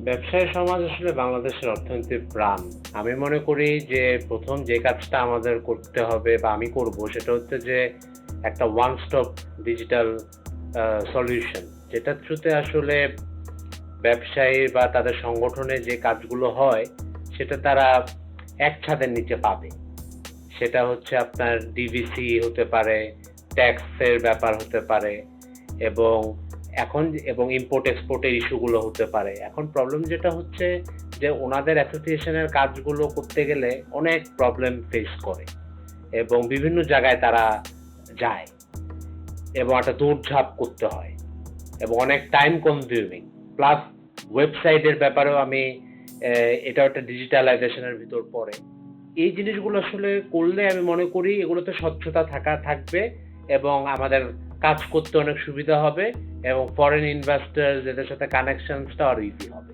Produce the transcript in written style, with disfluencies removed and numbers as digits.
ব্যবসায়ী সমাজ আসলে বাংলাদেশের অর্থনীতির প্রাণ। আমি মনে করি যে প্রথম যে কাজটা আমাদের করতে হবে বা আমি করব সেটা হচ্ছে যে একটা ওয়ান স্টপ ডিজিটাল সলিউশন, যেটার থ্রুতে আসলে ব্যবসায়ী বা তাদের সংগঠনে যে কাজগুলো হয় সেটা তারা এক ছাদের নিচে পাবে। সেটা হচ্ছে আপনার ডিভিসি হতে পারে, ট্যাক্সের ব্যাপার হতে পারে, এবং এখন এবং ইম্পোর্ট এক্সপোর্টের ইস্যুগুলো হতে পারে। এখন প্রবলেম যেটা হচ্ছে যে ওনাদের অ্যাসোসিয়েশনের কাজগুলো করতে গেলে অনেক প্রবলেম ফেস করে এবং বিভিন্ন জায়গায় তারা যায় এবং একটা দৌড়ঝাঁপ করতে হয় এবং অনেক টাইম কনজিউমিং। প্লাস ওয়েবসাইটের ব্যাপারেও আমি এটা একটা ডিজিটালাইজেশনের ভিতর পড়ে। এই জিনিসগুলো আসলে করলে আমি মনে করি এগুলোতে স্বচ্ছতা থাকবে এবং আমাদের কাজ করতে অনেক সুবিধা হবে এবং ফরেন ইনভেস্টর এদের সাথে কানেকশনসটা আরো ইজি হবে।